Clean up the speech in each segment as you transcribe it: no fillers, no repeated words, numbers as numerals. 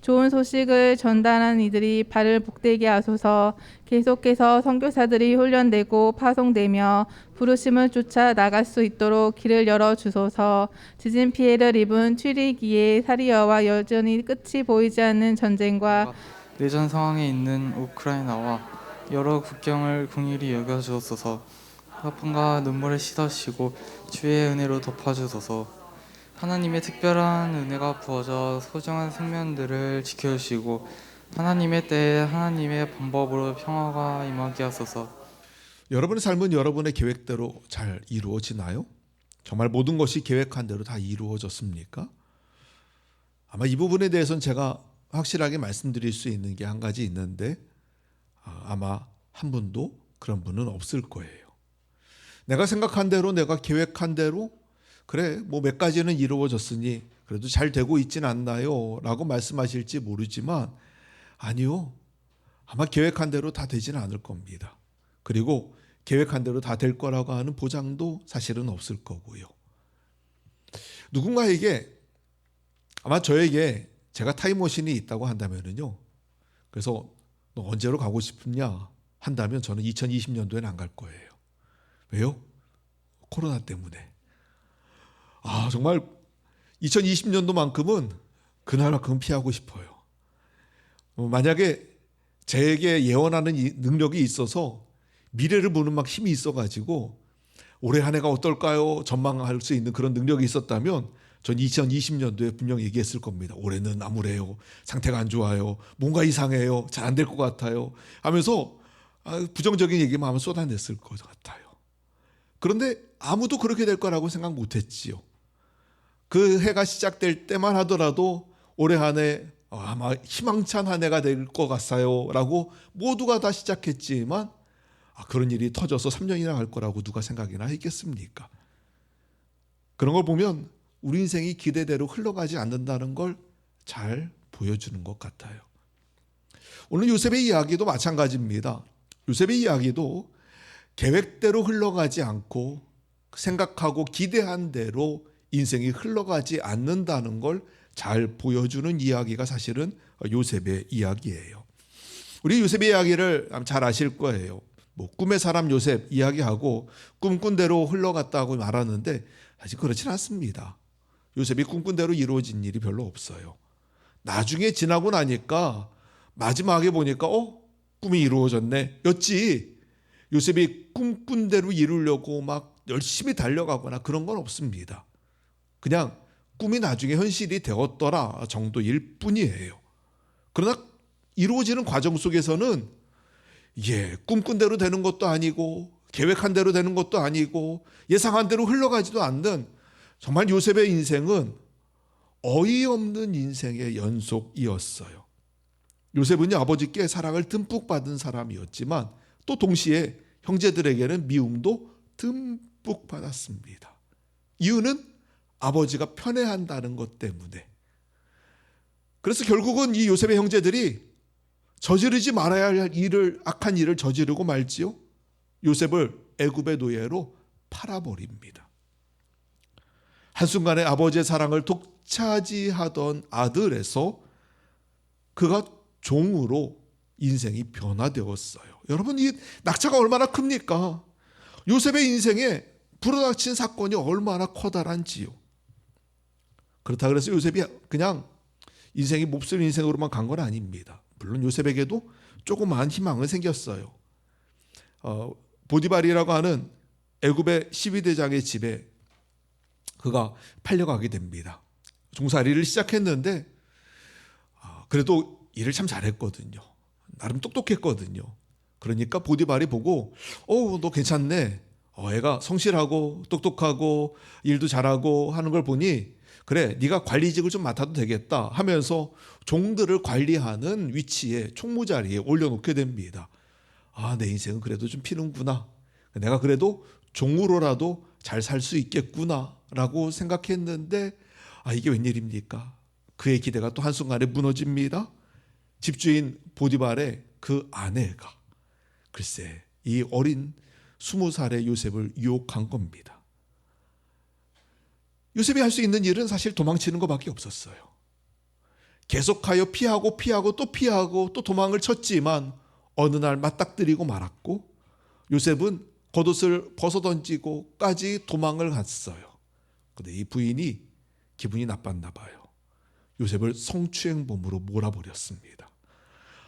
좋은 소식을 전달하는 이들이 발을 복되게 하소서. 계속해서 선교사들이 훈련되고 파송되며 부르심을 쫓아 나갈 수 있도록 길을 열어 주소서. 지진 피해를 입은 튀르기예 사리아와 여전히 끝이 보이지 않는 전쟁과 내전 상황에 있는 우크라이나와 여러 국경을 긍휼히 여겨 주옵소서. 아픔과 눈물을 씻으시고 주의 은혜로 덮어주소서. 하나님의 특별한 은혜가 부어져 소중한 생명들을 지켜주시고 하나님의 때에 하나님의 방법으로 평화가 임하게 하소서. 여러분의 삶은 여러분의 계획대로 잘 이루어지나요? 정말 모든 것이 계획한 대로 다 이루어졌습니까? 아마 이 부분에 대해서는 제가 확실하게 말씀드릴 수 있는 게 한 가지 있는데 아마 한 분도 그런 분은 없을 거예요. 내가 생각한 대로 내가 계획한 대로 그래 뭐 몇 가지는 이루어졌으니 그래도 잘 되고 있진 않나요? 라고 말씀하실지 모르지만 아니요. 아마 계획한 대로 다 되지는 않을 겁니다. 그리고 계획한 대로 다 될 거라고 하는 보장도 사실은 없을 거고요. 누군가에게 아마 저에게 제가 타임머신이 있다고 한다면요. 그래서 너 언제로 가고 싶냐 한다면 저는 2020년도에는 안 갈 거예요. 왜요? 코로나 때문에. 정말 2020년도만큼은 그날만큼은 피하고 싶어요. 만약에 제게 예언하는 능력이 있어서 미래를 보는 막 힘이 있어가지고 올해 한 해가 어떨까요? 전망할 수 있는 그런 능력이 있었다면 전 2020년도에 분명 얘기했을 겁니다. 올해는 암울해요. 상태가 안 좋아요. 뭔가 이상해요. 잘 안 될 것 같아요. 하면서 부정적인 얘기만 하면 쏟아냈을 것 같아요. 그런데 아무도 그렇게 될 거라고 생각 못했지요. 그 해가 시작될 때만 하더라도 올해 한 해 아마 희망찬 한 해가 될 것 같아요 라고 모두가 다 시작했지만 그런 일이 터져서 3년이나 갈 거라고 누가 생각이나 했겠습니까? 그런 걸 보면 우리 인생이 기대대로 흘러가지 않는다는 걸 잘 보여주는 것 같아요. 오늘 요셉의 이야기도 마찬가지입니다. 요셉의 이야기도 계획대로 흘러가지 않고 생각하고 기대한 대로 인생이 흘러가지 않는다는 걸 잘 보여주는 이야기가 사실은 요셉의 이야기예요. 우리 요셉의 이야기를 잘 아실 거예요. 꿈의 사람 요셉 이야기하고 꿈꾼 대로 흘러갔다고 말하는데 사실 그렇진 않습니다. 요셉이 꿈꾼 대로 이루어진 일이 별로 없어요. 나중에 지나고 나니까 마지막에 보니까 꿈이 이루어졌네 였지 요셉이 꿈꾼 대로 이루려고 막 열심히 달려가거나 그런 건 없습니다. 그냥 꿈이 나중에 현실이 되었더라 정도일 뿐이에요. 그러나 이루어지는 과정 속에서는 꿈꾼 대로 되는 것도 아니고 계획한 대로 되는 것도 아니고 예상한 대로 흘러가지도 않는 정말 요셉의 인생은 어이없는 인생의 연속이었어요. 요셉은 아버지께 사랑을 듬뿍 받은 사람이었지만 또 동시에 형제들에게는 미움도 듬뿍 받았습니다. 이유는 아버지가 편애한다는 것 때문에. 그래서 결국은 이 요셉의 형제들이 저지르지 말아야 할 일을 악한 일을 저지르고 말지요. 요셉을 애굽의 노예로 팔아버립니다. 한순간에 아버지의 사랑을 독차지하던 아들에서 그가 종으로 인생이 변화되었어요. 여러분 이 낙차가 얼마나 큽니까? 요셉의 인생에 불어닥친 사건이 얼마나 커다란지요. 그렇다 그래서 요셉이 그냥 인생이 몹쓸 인생으로만 간 건 아닙니다. 물론 요셉에게도 조그마한 희망은 생겼어요. 보디발이라고 하는 애굽의 12대장의 집에 그가 팔려가게 됩니다. 종살이를 시작했는데 그래도 일을 참 잘했거든요. 나름 똑똑했거든요. 그러니까 보디발이 보고 너 괜찮네. 애가 성실하고 똑똑하고 일도 잘하고 하는 걸 보니 그래 네가 관리직을 좀 맡아도 되겠다 하면서 종들을 관리하는 위치에 총무자리에 올려놓게 됩니다. 내 인생은 그래도 좀 피는구나. 내가 그래도 종으로라도 잘 살 수 있겠구나 라고 생각했는데 이게 웬일입니까? 그의 기대가 또 한순간에 무너집니다. 집주인 보디발의 그 아내가 글쎄 이 어린 20살의 요셉을 유혹한 겁니다. 요셉이 할 수 있는 일은 사실 도망치는 것밖에 없었어요. 계속하여 피하고 또 피하고 또 도망을 쳤지만 어느 날 맞닥뜨리고 말았고, 요셉은 겉옷을 벗어던지고까지 도망을 갔어요. 근데 이 부인이 기분이 나빴나 봐요. 요셉을 성추행범으로 몰아버렸습니다.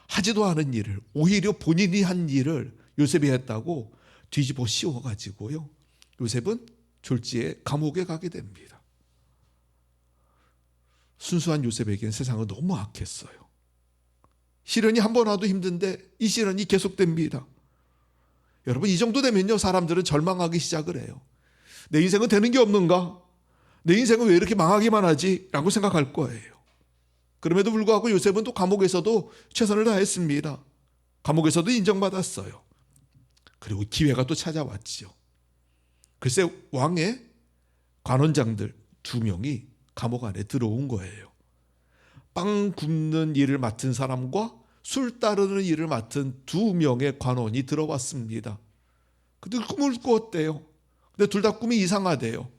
하지도 않은 일을, 오히려 본인이 한 일을 요셉이 했다고 뒤집어 씌워가지고요, 요셉은 졸지에 감옥에 가게 됩니다. 순수한 요셉에게는 세상은 너무 악했어요. 시련이 한 번 와도 힘든데 이 시련이 계속됩니다. 여러분, 이 정도 되면요, 사람들은 절망하기 시작을 해요. 내 인생은 되는 게 없는가? 내 인생은 왜 이렇게 망하기만 하지? 라고 생각할 거예요. 그럼에도 불구하고 요셉은 또 감옥에서도 최선을 다했습니다. 감옥에서도 인정받았어요. 그리고 기회가 또 찾아왔지요. 글쎄, 왕의 관원장들 2명이 감옥 안에 들어온 거예요. 빵 굽는 일을 맡은 사람과 술 따르는 일을 맡은 2명의 관원이 들어왔습니다. 근데 꿈을 꾸었대요. 근데 둘 다 꿈이 이상하대요.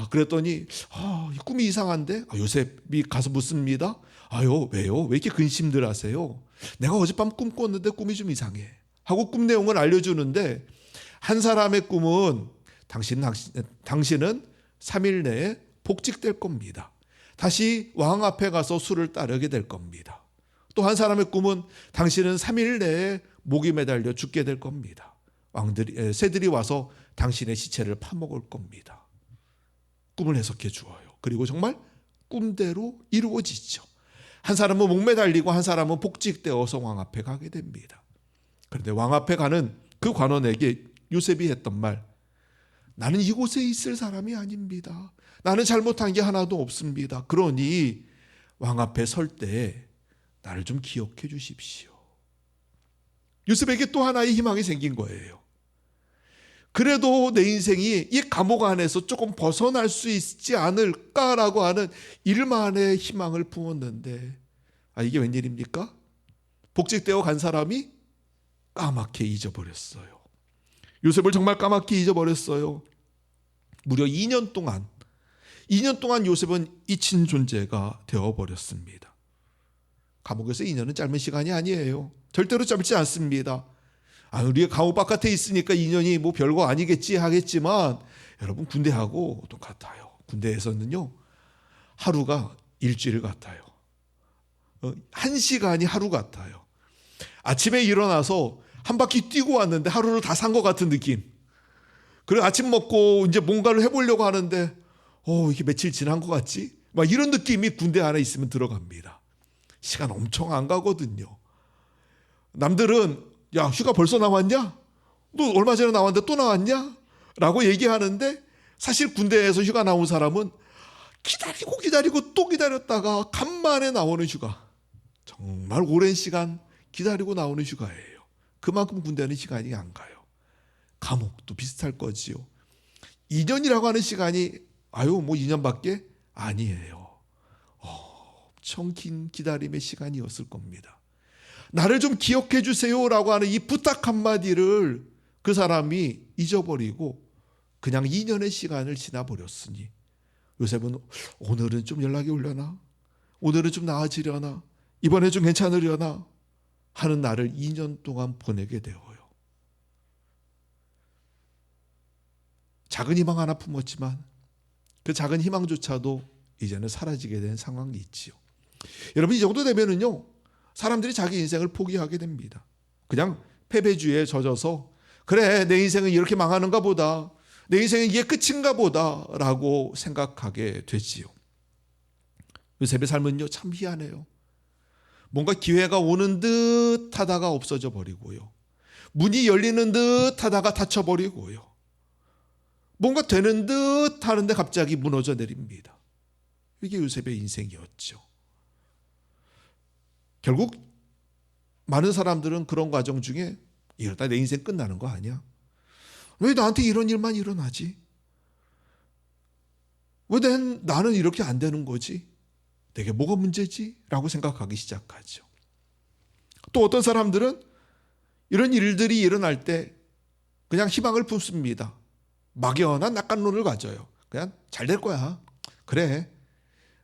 그랬더니 이 꿈이 이상한데? 요셉이 가서 묻습니다. 왜요? 왜 이렇게 근심들 하세요? 내가 어젯밤 꿈 꿨는데 꿈이 좀 이상해 하고 꿈 내용을 알려주는데, 한 사람의 꿈은 당신은 3일 내에 복직될 겁니다. 다시 왕 앞에 가서 술을 따르게 될 겁니다. 또 한 사람의 꿈은 당신은 3일 내에 목이 매달려 죽게 될 겁니다. 새들이 와서 당신의 시체를 파먹을 겁니다. 꿈을 해석해 주어요. 그리고 정말 꿈대로 이루어지죠. 한 사람은 목 매달리고 한 사람은 복직되어서 왕 앞에 가게 됩니다. 그런데 왕 앞에 가는 그 관원에게 요셉이 했던 말, 나는 이곳에 있을 사람이 아닙니다. 나는 잘못한 게 하나도 없습니다. 그러니 왕 앞에 설 때 나를 좀 기억해 주십시오. 요셉에게 또 하나의 희망이 생긴 거예요. 그래도 내 인생이 이 감옥 안에서 조금 벗어날 수 있지 않을까라고 하는 일만의 희망을 품었는데, 이게 웬일입니까? 복직되어 간 사람이 까맣게 잊어버렸어요. 요셉을 정말 까맣게 잊어버렸어요. 무려 2년 동안 요셉은 잊힌 존재가 되어버렸습니다. 감옥에서 2년은 짧은 시간이 아니에요. 절대로 짧지 않습니다. 우리가 감옥 바깥에 있으니까 2년이 뭐 별거 아니겠지 하겠지만, 여러분, 군대하고 똑같아요. 군대에서는요, 하루가 일주일 같아요. 1시간이 하루 같아요. 아침에 일어나서 한 바퀴 뛰고 왔는데 하루를 다 산 것 같은 느낌. 그리고 아침 먹고 이제 뭔가를 해보려고 하는데 이게 며칠 지난 것 같지? 막 이런 느낌이 군대 안에 있으면 들어갑니다. 시간 엄청 안 가거든요. 남들은 야, 휴가 벌써 나왔냐? 너 얼마 전에 나왔는데 또 나왔냐? 라고 얘기하는데, 사실 군대에서 휴가 나온 사람은 기다리고 또 기다렸다가 간만에 나오는 휴가, 정말 오랜 시간 기다리고 나오는 휴가예요. 그만큼 군대는 시간이 안 가요. 감옥도 비슷할 거지요. 2년이라고 하는 시간이 2년밖에 아니에요. 엄청 긴 기다림의 시간이었을 겁니다. 나를 좀 기억해 주세요라고 하는 이 부탁 한마디를 그 사람이 잊어버리고 그냥 2년의 시간을 지나버렸으니, 요셉은 오늘은 좀 연락이 오려나? 오늘은 좀 나아지려나? 이번에 좀 괜찮으려나? 하는 날을 2년 동안 보내게 되어요. 작은 희망 하나 품었지만 그 작은 희망조차도 이제는 사라지게 된 상황이 있지요. 여러분, 이 정도 되면은요, 사람들이 자기 인생을 포기하게 됩니다. 그냥 패배주의에 젖어서, 그래, 내 인생은 이렇게 망하는가 보다, 내 인생은 이게 끝인가 보다 라고 생각하게 되지요. 요셉의 삶은요, 참 희한해요. 뭔가 기회가 오는 듯 하다가 없어져 버리고요, 문이 열리는 듯 하다가 닫혀버리고요, 뭔가 되는 듯 하는데 갑자기 무너져 내립니다. 이게 요셉의 인생이었죠. 결국 많은 사람들은 그런 과정 중에 이러다 내 인생 끝나는 거 아니야? 왜 나한테 이런 일만 일어나지? 왜 나는 이렇게 안 되는 거지? 내게 뭐가 문제지? 라고 생각하기 시작하죠. 또 어떤 사람들은 이런 일들이 일어날 때 그냥 희망을 품습니다. 막연한 낙관론을 가져요. 그냥 잘 될 거야. 그래,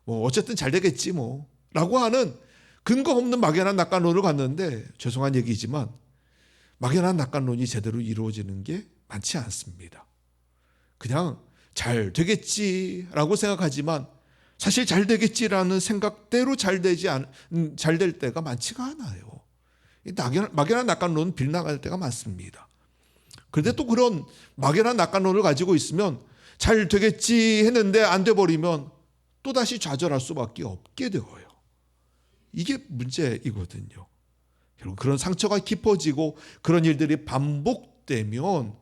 뭐 어쨌든 잘 되겠지 뭐. 라고 하는 근거 없는 막연한 낙관론을 갔는데, 죄송한 얘기지만 막연한 낙관론이 제대로 이루어지는 게 많지 않습니다. 그냥 잘 되겠지라고 생각하지만 사실 잘 되겠지라는 생각대로 잘 될 때가 많지가 않아요. 막연한 낙관론은 빗나갈 때가 많습니다. 그런데 또 그런 막연한 낙관론을 가지고 있으면 잘 되겠지 했는데 안 돼버리면 또다시 좌절할 수밖에 없게 되어요. 이게 문제이거든요. 결국 그런 상처가 깊어지고 그런 일들이 반복되면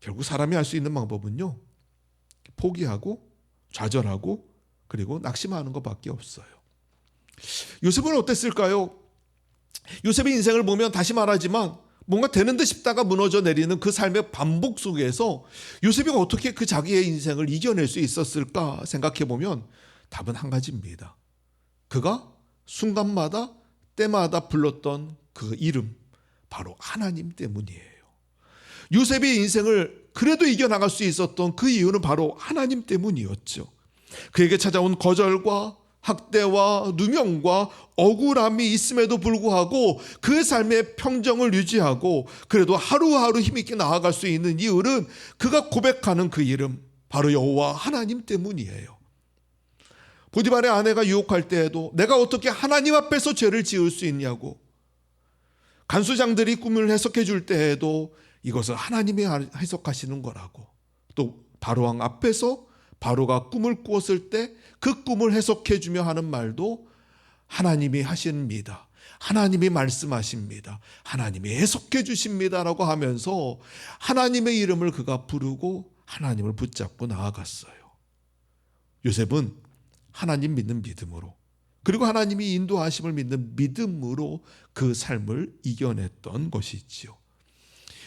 결국 사람이 할 수 있는 방법은요, 포기하고 좌절하고 그리고 낙심하는 것밖에 없어요. 요셉은 어땠을까요? 요셉의 인생을 보면 다시 말하지만 뭔가 되는 듯 싶다가 무너져 내리는 그 삶의 반복 속에서 요셉이 어떻게 그 자기의 인생을 이겨낼 수 있었을까 생각해 보면 답은 한 가지입니다. 그가 순간마다 때마다 불렀던 그 이름, 바로 하나님 때문이에요. 요셉의 인생을 그래도 이겨나갈 수 있었던 그 이유는 바로 하나님 때문이었죠. 그에게 찾아온 거절과 학대와 누명과 억울함이 있음에도 불구하고 그 삶의 평정을 유지하고 그래도 하루하루 힘있게 나아갈 수 있는 이유는 그가 고백하는 그 이름, 바로 여호와 하나님 때문이에요. 보디발의 아내가 유혹할 때에도 내가 어떻게 하나님 앞에서 죄를 지을 수 있냐고, 간수장들이 꿈을 해석해 줄 때에도 이것을 하나님이 해석하시는 거라고, 또 바로왕 앞에서 바로가 꿈을 꾸었을 때 그 꿈을 해석해 주며 하는 말도 하나님이 하십니다. 하나님이 말씀하십니다. 하나님이 해석해 주십니다라고 하면서 하나님의 이름을 그가 부르고 하나님을 붙잡고 나아갔어요. 요셉은 하나님 믿는 믿음으로, 그리고 하나님이 인도하심을 믿는 믿음으로 그 삶을 이겨냈던 것이지요.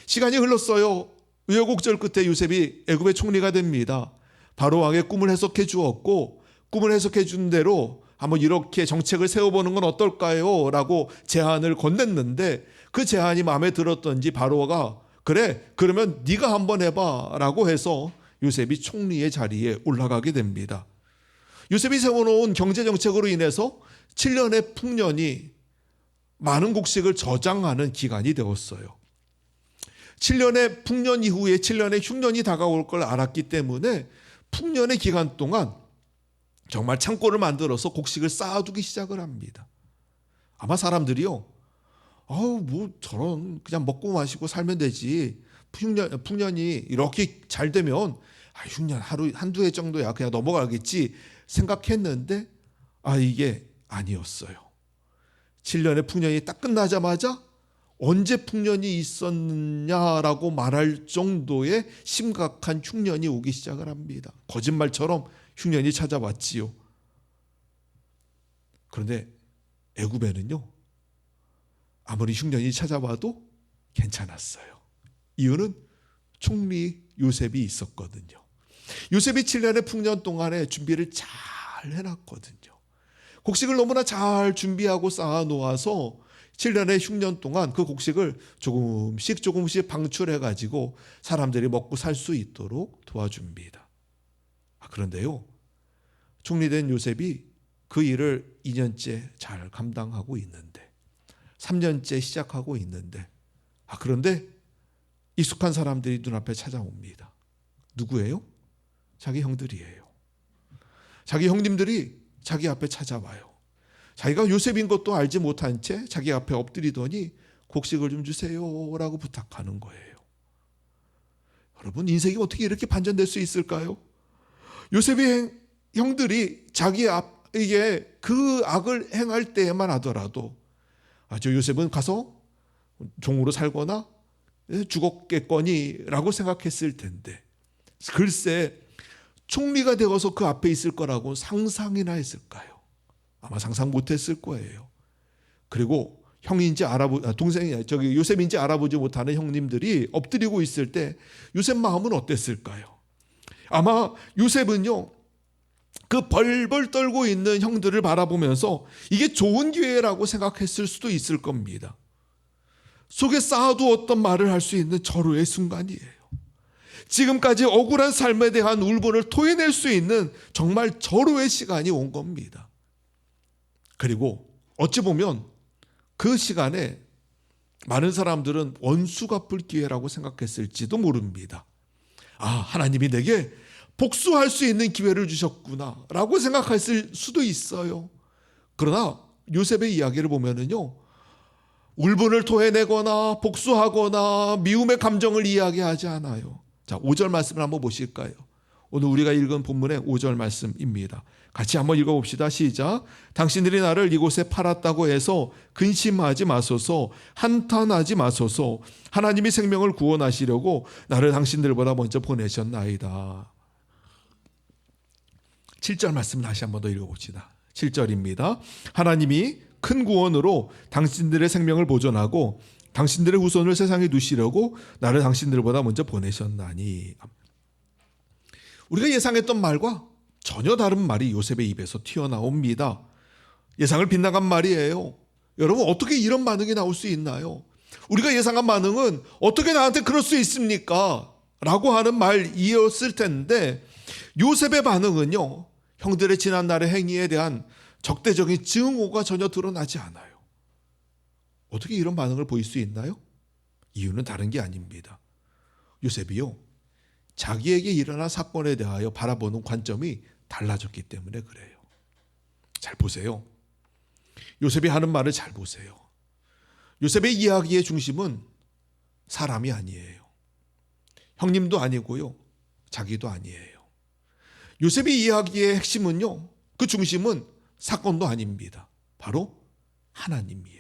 시간이 흘렀어요. 우여곡절 끝에 요셉이 애굽의 총리가 됩니다. 바로 왕의 꿈을 해석해 주었고, 꿈을 해석해 준 대로 한번 이렇게 정책을 세워보는 건 어떨까요? 라고 제안을 건넸는데 그 제안이 마음에 들었던지 바로가 그래, 그러면 네가 한번 해봐 라고 해서 요셉이 총리의 자리에 올라가게 됩니다. 요셉이 세워놓은 경제정책으로 인해서 7년의 풍년이 많은 곡식을 저장하는 기간이 되었어요. 7년의 풍년 이후에 7년의 흉년이 다가올 걸 알았기 때문에 풍년의 기간 동안 정말 창고를 만들어서 곡식을 쌓아두기 시작을 합니다. 아마 사람들이요, 뭐 저런 그냥 먹고 마시고 살면 되지, 풍년이 이렇게 잘 되면 흉년 한두 해 정도야 그냥 넘어가겠지 생각했는데 이게 아니었어요. 7년의 풍년이 딱 끝나자마자 언제 풍년이 있었느냐라고 말할 정도의 심각한 흉년이 오기 시작을 합니다. 거짓말처럼 흉년이 찾아왔지요. 그런데 애굽에는요, 아무리 흉년이 찾아와도 괜찮았어요. 이유는 총리 요셉이 있었거든요. 요셉이 7년의 풍년 동안에 준비를 잘 해놨거든요. 곡식을 너무나 잘 준비하고 쌓아놓아서 7년의 흉년 동안 그 곡식을 조금씩 방출해가지고 사람들이 먹고 살 수 있도록 도와줍니다. 그런데요, 총리된 요셉이 그 일을 2년째 잘 감당하고 있는데, 3년째 시작하고 있는데, 그런데 익숙한 사람들이 눈앞에 찾아옵니다. 누구예요? 자기 형들이에요. 자기 형님들이 자기 앞에 찾아와요. 자기가 요셉인 것도 알지 못한 채 자기 앞에 엎드리더니 곡식을 좀 주세요라고 부탁하는 거예요. 여러분, 인생이 어떻게 이렇게 반전될 수 있을까요? 요셉의 형들이 자기 앞에 그 악을 행할 때에만 하더라도 저 요셉은 가서 종으로 살거나 죽었겠거니라고 생각했을 텐데, 글쎄 총리가 되어서 그 앞에 있을 거라고 상상이나 했을까요? 아마 상상 못했을 거예요. 그리고 형인지 요셉인지 알아보지 못하는 형님들이 엎드리고 있을 때 요셉 마음은 어땠을까요? 아마 요셉은요, 그 벌벌 떨고 있는 형들을 바라보면서 이게 좋은 기회라고 생각했을 수도 있을 겁니다. 속에 쌓아두었던 말을 할 수 있는 절호의 순간이에요. 지금까지 억울한 삶에 대한 울분을 토해낼 수 있는 정말 절호의 시간이 온 겁니다. 그리고 어찌 보면 그 시간에 많은 사람들은 원수 갚을 기회라고 생각했을지도 모릅니다. 아, 하나님이 내게 복수할 수 있는 기회를 주셨구나 라고 생각했을 수도 있어요. 그러나 요셉의 이야기를 보면은요, 울분을 토해내거나 복수하거나 미움의 감정을 이야기하지 않아요. 자, 5절 말씀을 한번 보실까요? 오늘 우리가 읽은 본문의 5절 말씀입니다. 같이 한번 읽어봅시다. 시작. 당신들이 나를 이곳에 팔았다고 해서 근심하지 마소서, 한탄하지 마소서. 하나님이 생명을 구원하시려고 나를 당신들보다 먼저 보내셨나이다. 7절 말씀 다시 한번 더 읽어봅시다. 7절입니다. 하나님이 큰 구원으로 당신들의 생명을 보존하고 당신들의 후손을 세상에 두시려고 나를 당신들보다 먼저 보내셨나니. 우리가 예상했던 말과 전혀 다른 말이 요셉의 입에서 튀어나옵니다. 예상을 빗나간 말이에요. 여러분, 어떻게 이런 반응이 나올 수 있나요? 우리가 예상한 반응은 어떻게 나한테 그럴 수 있습니까? 라고 하는 말이었을 텐데, 요셉의 반응은요, 형들의 지난날의 행위에 대한 적대적인 증오가 전혀 드러나지 않아요. 어떻게 이런 반응을 보일 수 있나요? 이유는 다른 게 아닙니다. 요셉이요, 자기에게 일어난 사건에 대하여 바라보는 관점이 달라졌기 때문에 그래요. 잘 보세요. 요셉이 하는 말을 잘 보세요. 요셉의 이야기의 중심은 사람이 아니에요. 형님도 아니고요, 자기도 아니에요. 요셉의 이야기의 핵심은요, 그 중심은 사건도 아닙니다. 바로 하나님이에요.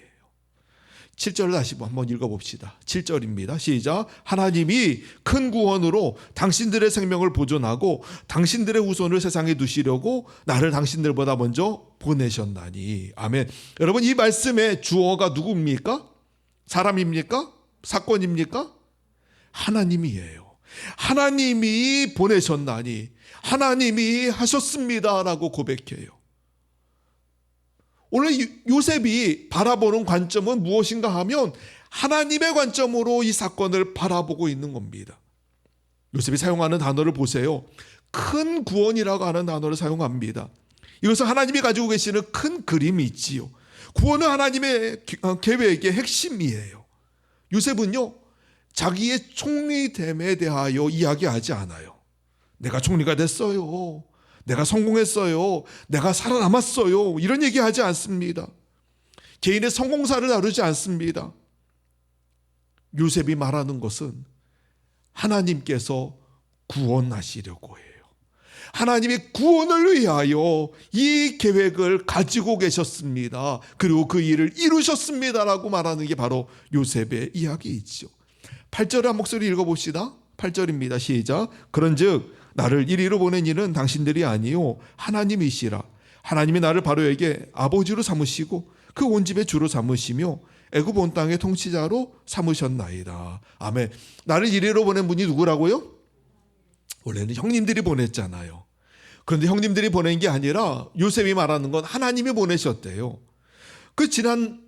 7절을 다시 한번 읽어봅시다. 7절입니다. 시작. 하나님이 큰 구원으로 당신들의 생명을 보존하고 당신들의 후손을 세상에 두시려고 나를 당신들보다 먼저 보내셨나니. 아멘. 여러분, 이 말씀의 주어가 누구입니까? 사람입니까? 사건입니까? 하나님이에요. 하나님이 보내셨나니, 하나님이 하셨습니다라고 고백해요. 오늘 요셉이 바라보는 관점은 무엇인가 하면 하나님의 관점으로 이 사건을 바라보고 있는 겁니다. 요셉이 사용하는 단어를 보세요. 큰 구원이라고 하는 단어를 사용합니다. 이것은 하나님이 가지고 계시는 큰 그림이 있지요. 구원은 하나님의 계획의 핵심이에요. 요셉은요, 자기의 총리됨에 대하여 이야기하지 않아요. 내가 총리가 됐어요. 내가 성공했어요. 내가 살아남았어요. 이런 얘기하지 않습니다. 개인의 성공사를 다루지 않습니다. 요셉이 말하는 것은 하나님께서 구원하시려고 해요. 하나님의 구원을 위하여 이 계획을 가지고 계셨습니다. 그리고 그 일을 이루셨습니다라고 말하는 게 바로 요셉의 이야기이죠. 8절을 한 목소리 읽어봅시다. 8절입니다. 시작. 그런즉 나를 이리로 보낸 이는 당신들이 아니요 하나님이시라. 하나님이 나를 바로에게 아버지로 삼으시고 그 온 집의 주로 삼으시며 애굽 온 땅의 통치자로 삼으셨나이다. 아멘. 나를 이리로 보낸 분이 누구라고요? 원래는 형님들이 보냈잖아요. 그런데 형님들이 보낸 게 아니라 요셉이 말하는 건 하나님이 보내셨대요. 그 지난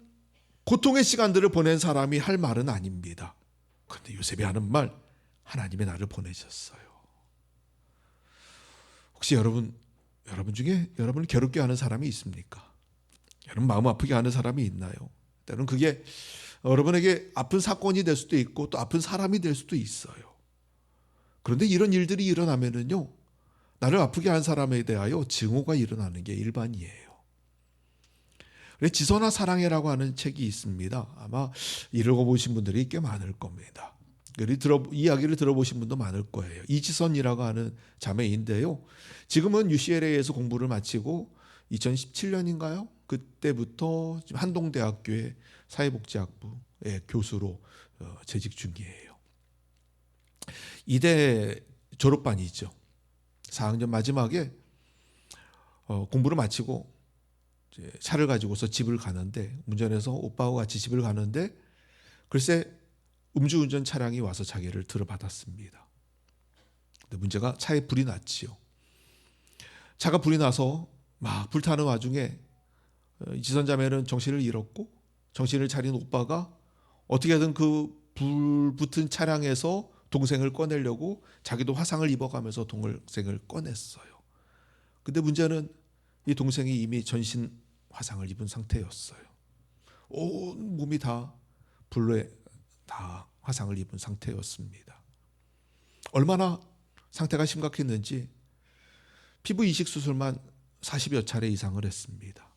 고통의 시간들을 보낸 사람이 할 말은 아닙니다. 그런데 요셉이 하는 말, 하나님이 나를 보내셨어요. 혹시 여러분 중에 여러분을 괴롭게 하는 사람이 있습니까? 여러분 마음 아프게 하는 사람이 있나요? 때로는 그게 여러분에게 아픈 사건이 될 수도 있고 또 아픈 사람이 될 수도 있어요. 그런데 이런 일들이 일어나면은요, 나를 아프게 한 사람에 대하여 증오가 일어나는 게 일반이에요. 지선아 사랑해라고 하는 책이 있습니다. 아마 읽어보신 분들이 꽤 많을 겁니다. 이야기를 들어보신 분도 많을 거예요. 이지선이라고 하는 자매인데요, 지금은 UCLA에서 공부를 마치고 2017년인가요? 그때부터 한동대학교의 사회복지학부의 교수로 재직 중이에요. 이대 졸업반이죠. 4학년 마지막에 공부를 마치고 이제 차를 가지고서 집을 가는데, 운전해서 오빠와 같이 집을 가는데 글쎄 음주운전 차량이 와서 자기를 들어받았습니다. 근데 문제가 차에 불이 났지요. 차가 불이 나서 막 불타는 와중에 지선자매는 정신을 잃었고, 정신을 차린 오빠가 어떻게든 그 불 붙은 차량에서 동생을 꺼내려고 자기도 화상을 입어가면서 동생을 꺼냈어요. 근데 문제는 이 동생이 이미 전신 화상을 입은 상태였어요. 온 몸이 다 불에 다 화상을 입은 상태였습니다. 얼마나 상태가 심각했는지 피부 이식 수술만 40여 차례 이상을 했습니다.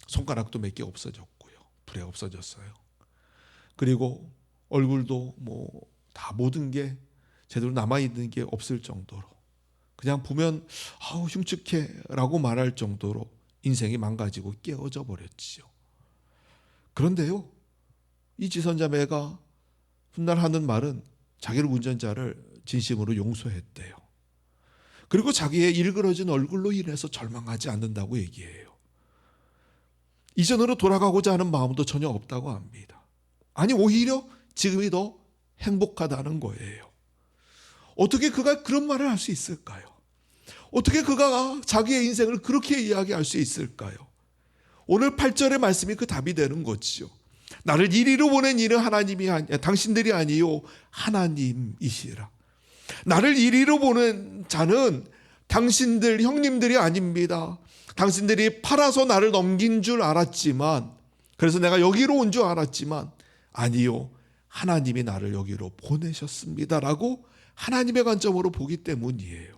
손가락도 몇 개 없어졌고요. 불에 없어졌어요. 그리고 얼굴도 다 모든 게 제대로 남아있는 게 없을 정도로 그냥 보면 흉측해 라고 말할 정도로 인생이 망가지고 깨어져 버렸지요. 그런데요, 이 지선자매가 훗날 하는 말은 자기를 운전자를 진심으로 용서했대요. 그리고 자기의 일그러진 얼굴로 인해서 절망하지 않는다고 얘기해요. 이전으로 돌아가고자 하는 마음도 전혀 없다고 합니다. 아니, 오히려 지금이 더 행복하다는 거예요. 어떻게 그가 그런 말을 할 수 있을까요? 어떻게 그가 자기의 인생을 그렇게 이야기할 수 있을까요? 오늘 8절의 말씀이 그 답이 되는 거지요. 나를 이리로 보낸 이는 당신들이 아니요 하나님이시라. 나를 이리로 보낸 자는 당신들 형님들이 아닙니다. 당신들이 팔아서 나를 넘긴 줄 알았지만, 그래서 내가 여기로 온 줄 알았지만 아니요, 하나님이 나를 여기로 보내셨습니다라고 하나님의 관점으로 보기 때문이에요.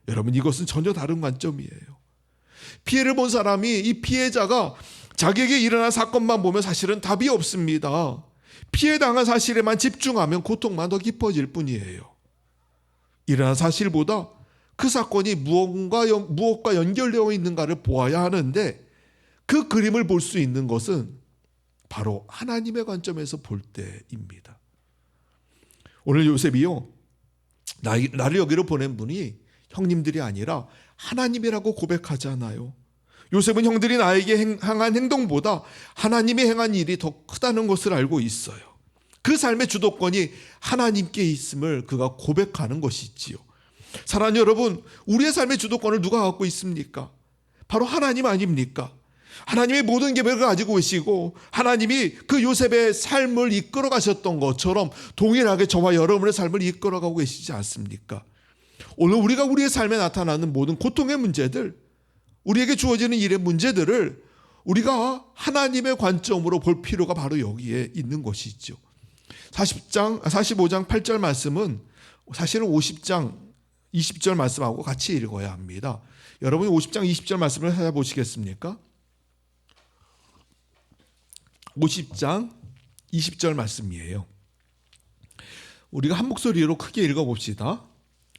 여러분, 이것은 전혀 다른 관점이에요. 피해를 본 사람이 이 피해자가 자기에게 일어난 사건만 보면 사실은 답이 없습니다. 피해당한 사실에만 집중하면 고통만 더 깊어질 뿐이에요. 일어난 사실보다 그 사건이 무엇과 연결되어 있는가를 보아야 하는데, 그 그림을 볼 수 있는 것은 바로 하나님의 관점에서 볼 때입니다. 오늘 요셉이요, 나를 여기로 보낸 분이 형님들이 아니라 하나님이라고 고백하잖아요. 요셉은 형들이 나에게 행한 행동보다 하나님이 행한 일이 더 크다는 것을 알고 있어요. 그 삶의 주도권이 하나님께 있음을 그가 고백하는 것이지요. 사랑하는 여러분, 우리의 삶의 주도권을 누가 갖고 있습니까? 바로 하나님 아닙니까? 하나님의 모든 계획을 가지고 계시고 하나님이 그 요셉의 삶을 이끌어 가셨던 것처럼 동일하게 저와 여러분의 삶을 이끌어 가고 계시지 않습니까? 오늘 우리가 우리의 삶에 나타나는 모든 고통의 문제들, 우리에게 주어지는 일의 문제들을 우리가 하나님의 관점으로 볼 필요가 바로 여기에 있는 것이죠. 45장 8절 말씀은 사실은 50장 20절 말씀하고 같이 읽어야 합니다. 여러분이 50장 20절 말씀을 찾아보시겠습니까? 50장 20절 말씀이에요. 우리가 한 목소리로 크게 읽어봅시다.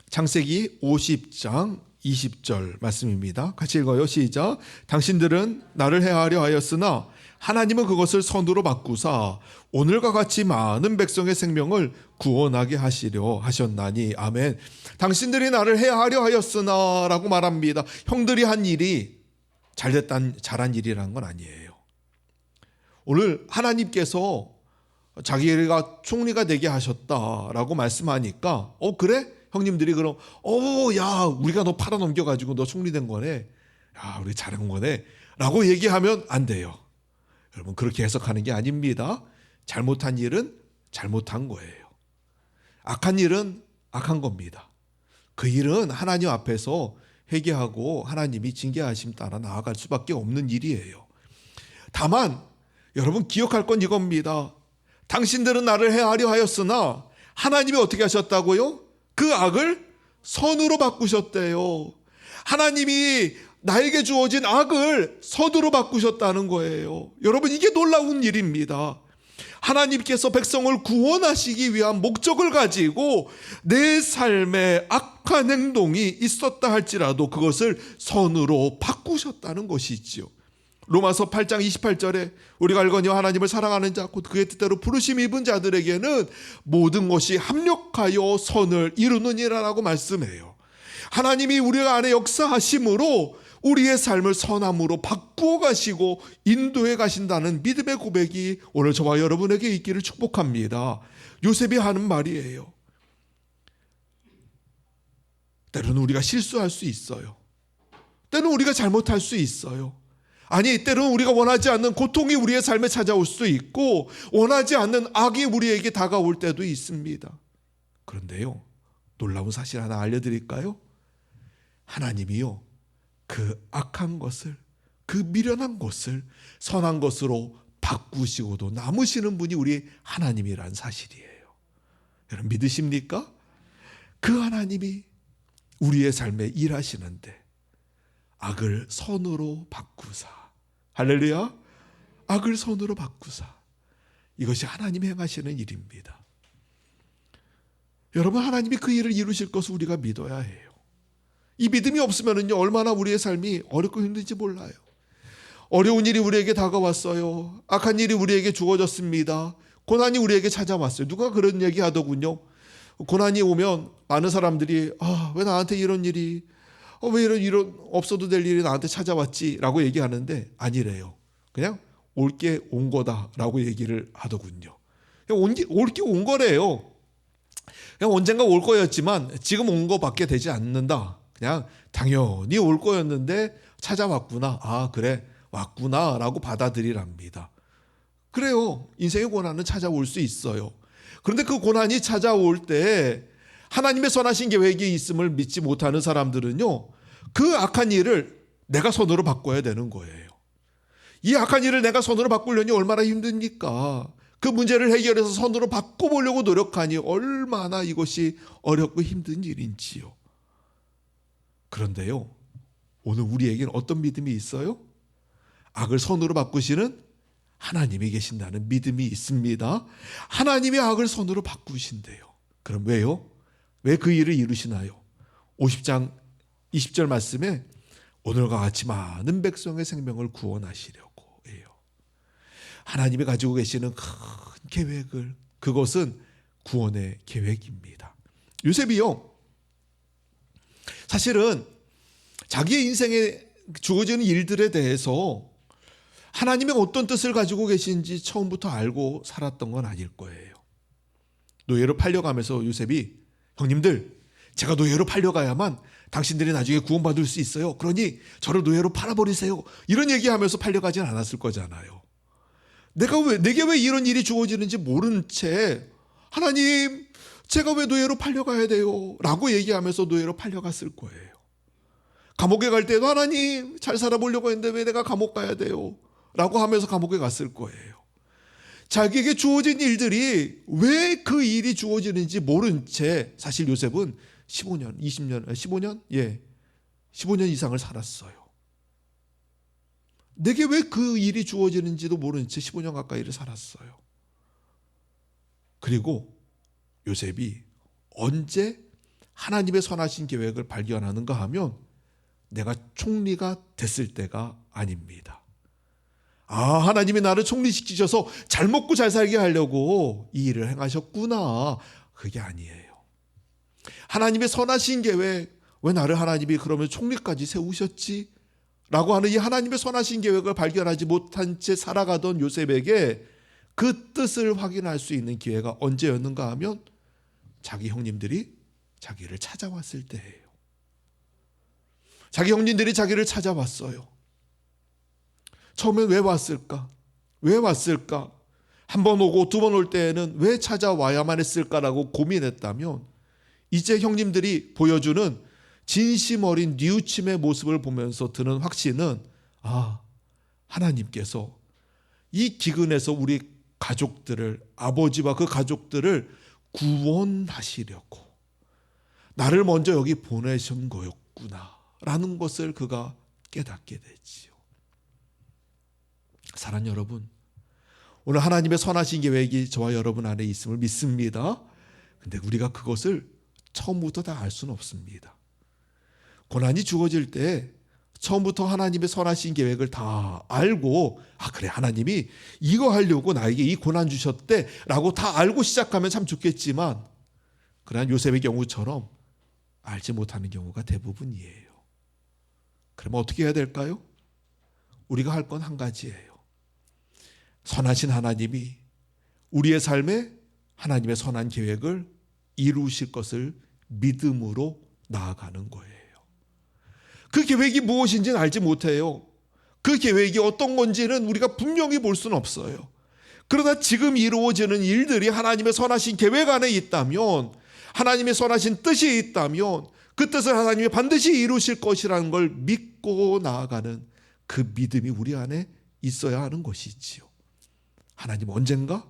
창세기 50장 20절 말씀입니다. 같이 읽어요. 시작. 당신들은 나를 해하려 하였으나 하나님은 그것을 선으로 바꾸사 오늘과 같이 많은 백성의 생명을 구원하게 하시려 하셨나니. 아멘. 당신들이 나를 해하려 하였으나 라고 말합니다. 형들이 한 일이 잘한 일이라는 건 아니에요. 오늘 하나님께서 자기가 총리가 되게 하셨다라고 말씀하니까 그래? 형님들이 그럼 야 우리가 너 팔아넘겨가지고 너 총리 된 거네. 야 우리 잘한 거네 라고 얘기하면 안 돼요. 여러분, 그렇게 해석하는 게 아닙니다. 잘못한 일은 잘못한 거예요. 악한 일은 악한 겁니다. 그 일은 하나님 앞에서 회개하고 하나님이 징계하심 따라 나아갈 수밖에 없는 일이에요. 다만 여러분, 기억할 건 이겁니다. 당신들은 나를 해하려 하였으나 하나님이 어떻게 하셨다고요? 그 악을 선으로 바꾸셨대요. 하나님이 나에게 주어진 악을 선으로 바꾸셨다는 거예요. 여러분, 이게 놀라운 일입니다. 하나님께서 백성을 구원하시기 위한 목적을 가지고 내 삶에 악한 행동이 있었다 할지라도 그것을 선으로 바꾸셨다는 것이지요. 로마서 8장 28절에 우리가 알거니와 하나님을 사랑하는 자 곧 그의 뜻대로 부르심 입은 자들에게는 모든 것이 합력하여 선을 이루느니라라고 말씀해요. 하나님이 우리 안에 역사하심으로 우리의 삶을 선함으로 바꾸어 가시고 인도해 가신다는 믿음의 고백이 오늘 저와 여러분에게 있기를 축복합니다. 요셉이 하는 말이에요. 때로는 우리가 실수할 수 있어요. 때로는 우리가 잘못할 수 있어요. 아니, 때로는 우리가 원하지 않는 고통이 우리의 삶에 찾아올 수도 있고 원하지 않는 악이 우리에게 다가올 때도 있습니다. 그런데요, 놀라운 사실 하나 알려드릴까요? 하나님이요, 그 악한 것을 그 미련한 것을 선한 것으로 바꾸시고도 남으시는 분이 우리 하나님이란 사실이에요. 여러분 믿으십니까? 그 하나님이 우리의 삶에 일하시는데 악을 선으로 바꾸사, 할렐루야, 악을 선으로 바꾸사, 이것이 하나님이 행하시는 일입니다. 여러분 하나님이 그 일을 이루실 것을 우리가 믿어야 해요. 이 믿음이 없으면요 얼마나 우리의 삶이 어렵고 힘든지 몰라요. 어려운 일이 우리에게 다가왔어요. 악한 일이 우리에게 주어졌습니다. 고난이 우리에게 찾아왔어요. 누가 그런 얘기 하더군요. 고난이 오면 많은 사람들이 왜 나한테 이런 일이, 왜 이런 없어도 될 일이 나한테 찾아왔지 라고 얘기하는데 아니래요. 그냥 올 게 온 거다라고 얘기를 하더군요. 올 게 온 거래요. 그냥 언젠가 올 거였지만 지금 온 거밖에 되지 않는다. 그냥 당연히 올 거였는데 찾아왔구나. 아 그래 왔구나 라고 받아들이랍니다. 그래요. 인생의 고난은 찾아올 수 있어요. 그런데 그 고난이 찾아올 때 하나님의 선하신 계획이 있음을 믿지 못하는 사람들은요 그 악한 일을 내가 손으로 바꿔야 되는 거예요. 이 악한 일을 내가 손으로 바꾸려니 얼마나 힘듭니까? 그 문제를 해결해서 손으로 바꿔보려고 노력하니 얼마나 이것이 어렵고 힘든 일인지요. 그런데요 오늘 우리에게는 어떤 믿음이 있어요? 악을 선으로 바꾸시는 하나님이 계신다는 믿음이 있습니다. 하나님이 악을 선으로 바꾸신대요. 그럼 왜요? 왜 그 일을 이루시나요? 50장 20절 말씀에 오늘과 같이 많은 백성의 생명을 구원하시려고 해요. 하나님이 가지고 계시는 큰 계획을, 그것은 구원의 계획입니다. 요셉이요 사실은 자기의 인생에 주어지는 일들에 대해서 하나님의 어떤 뜻을 가지고 계신지 처음부터 알고 살았던 건 아닐 거예요. 노예로 팔려가면서 요셉이 형님들 제가 노예로 팔려가야만 당신들이 나중에 구원받을 수 있어요. 그러니 저를 노예로 팔아버리세요. 이런 얘기하면서 팔려가진 않았을 거잖아요. 내게 왜 이런 일이 주어지는지 모른 채 하나님 제가 왜 노예로 팔려가야 돼요? 라고 얘기하면서 노예로 팔려갔을 거예요. 감옥에 갈 때도 하나님 잘 살아보려고 했는데 왜 내가 감옥 가야 돼요? 라고 하면서 감옥에 갔을 거예요. 자기에게 주어진 일들이 왜 그 일이 주어지는지 모른 채 사실 요셉은 15년 이상을 살았어요. 내게 왜 그 일이 주어지는지도 모른 채 15년 가까이를 살았어요. 그리고 요셉이 언제 하나님의 선하신 계획을 발견하는가 하면 내가 총리가 됐을 때가 아닙니다. 하나님이 나를 총리시키셔서 잘 먹고 잘 살게 하려고 이 일을 행하셨구나. 그게 아니에요. 하나님의 선하신 계획, 왜 나를 하나님이 그러면 총리까지 세우셨지? 라고 하는 이 하나님의 선하신 계획을 발견하지 못한 채 살아가던 요셉에게 그 뜻을 확인할 수 있는 기회가 언제였는가 하면 자기 형님들이 자기를 찾아왔을 때예요. 자기 형님들이 자기를 찾아왔어요. 처음엔 왜 왔을까? 왜 왔을까? 한 번 오고 두 번 올 때에는 왜 찾아와야만 했을까라고 고민했다면 이제 형님들이 보여주는 진심 어린 뉘우침의 모습을 보면서 드는 확신은 하나님께서 이 기근에서 우리 가족들을, 아버지와 그 가족들을 구원하시려고 나를 먼저 여기 보내신 거였구나 라는 것을 그가 깨닫게 되지요. 사랑하는 여러분, 오늘 하나님의 선하신 계획이 저와 여러분 안에 있음을 믿습니다. 근데 우리가 그것을 처음부터 다 알 수는 없습니다. 고난이 주어질 때 처음부터 하나님의 선하신 계획을 다 알고 그래 하나님이 이거 하려고 나에게 이 고난 주셨대 라고 다 알고 시작하면 참 좋겠지만 그러나 요셉의 경우처럼 알지 못하는 경우가 대부분이에요. 그러면 어떻게 해야 될까요? 우리가 할 건 한 가지예요. 선하신 하나님이 우리의 삶에 하나님의 선한 계획을 이루실 것을 믿음으로 나아가는 거예요. 그 계획이 무엇인지는 알지 못해요. 그 계획이 어떤 건지는 우리가 분명히 볼 수는 없어요. 그러나 지금 이루어지는 일들이 하나님의 선하신 계획 안에 있다면, 하나님의 선하신 뜻이 있다면 그 뜻을 하나님이 반드시 이루실 것이라는 걸 믿고 나아가는 그 믿음이 우리 안에 있어야 하는 것이지요. 하나님 언젠가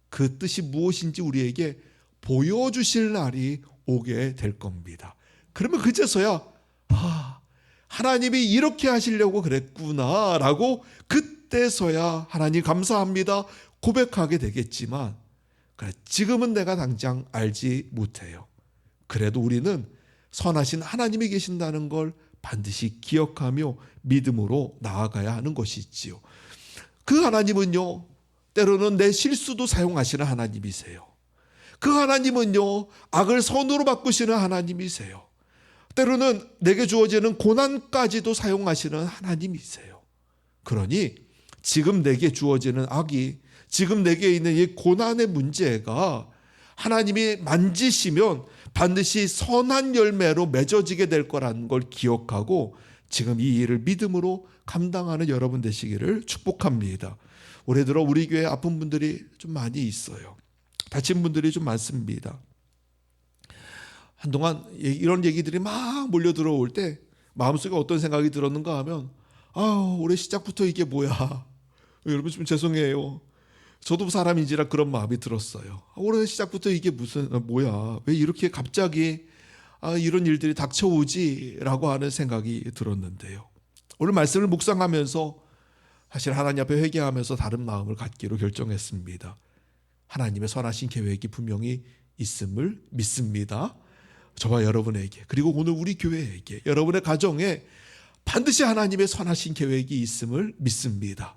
그 뜻이 무엇인지 우리에게 보여주실 날이 오게 될 겁니다. 그러면 그제서야 하나님이 이렇게 하시려고 그랬구나 라고 그때서야 하나님 감사합니다 고백하게 되겠지만, 그래, 지금은 내가 당장 알지 못해요. 그래도 우리는 선하신 하나님이 계신다는 걸 반드시 기억하며 믿음으로 나아가야 하는 것이지요. 그 하나님은요, 때로는 내 실수도 사용하시는 하나님이세요. 그 하나님은요, 악을 선으로 바꾸시는 하나님이세요. 때로는 내게 주어지는 고난까지도 사용하시는 하나님이세요. 그러니 지금 내게 주어지는 악이, 지금 내게 있는 이 고난의 문제가 하나님이 만지시면 반드시 선한 열매로 맺어지게 될 거라는 걸 기억하고 지금 이 일을 믿음으로 감당하는 여러분 되시기를 축복합니다. 올해 들어 우리 교회에 아픈 분들이 좀 많이 있어요. 다친 분들이 좀 많습니다. 한동안 이런 얘기들이 막 몰려 들어올 때 마음속에 어떤 생각이 들었는가 하면, 올해 시작부터 이게 뭐야. 여러분 좀 죄송해요. 저도 사람인지라 그런 마음이 들었어요. 올해 시작부터 이게 뭐야. 왜 이렇게 갑자기 이런 일들이 닥쳐오지? 라고 하는 생각이 들었는데요. 오늘 말씀을 묵상하면서 사실 하나님 앞에 회개하면서 다른 마음을 갖기로 결정했습니다. 하나님의 선하신 계획이 분명히 있음을 믿습니다. 저와 여러분에게, 그리고 오늘 우리 교회에게, 여러분의 가정에 반드시 하나님의 선하신 계획이 있음을 믿습니다.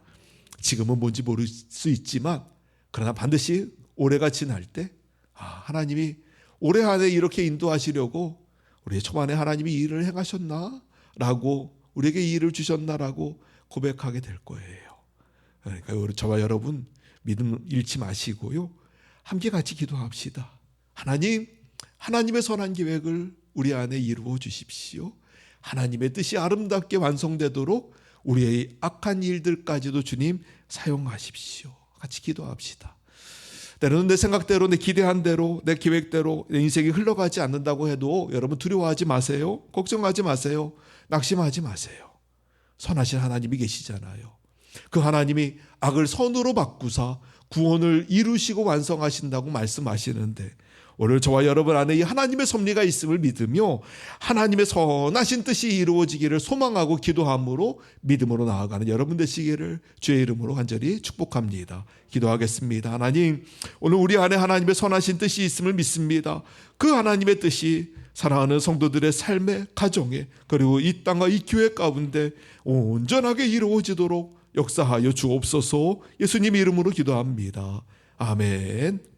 지금은 뭔지 모를 수 있지만 그러나 반드시 올해가 지날 때 하나님이 올해 안에 이렇게 인도하시려고 우리의 초반에 하나님이 이 일을 행하셨나? 라고, 우리에게 이 일을 주셨나라고 고백하게 될 거예요. 그러니까 저와 여러분 믿음 잃지 마시고요, 함께 같이 기도합시다. 하나님의 선한 계획을 우리 안에 이루어 주십시오. 하나님의 뜻이 아름답게 완성되도록 우리의 악한 일들까지도 주님 사용하십시오. 같이 기도합시다. 때로는 내 생각대로, 내 기대한 대로, 내 계획대로 내 인생이 흘러가지 않는다고 해도 여러분 두려워하지 마세요. 걱정하지 마세요. 낙심하지 마세요. 선하신 하나님이 계시잖아요. 그 하나님이 악을 선으로 바꾸사 구원을 이루시고 완성하신다고 말씀하시는데, 오늘 저와 여러분 안에 이 하나님의 섭리가 있음을 믿으며 하나님의 선하신 뜻이 이루어지기를 소망하고 기도함으로 믿음으로 나아가는 여러분 되시기를 주의 이름으로 간절히 축복합니다. 기도하겠습니다. 하나님, 오늘 우리 안에 하나님의 선하신 뜻이 있음을 믿습니다. 그 하나님의 뜻이 사랑하는 성도들의 삶의 가정에, 그리고 이 땅과 이 교회 가운데 온전하게 이루어지도록 역사하여 주옵소서. 예수님 이름으로 기도합니다. 아멘.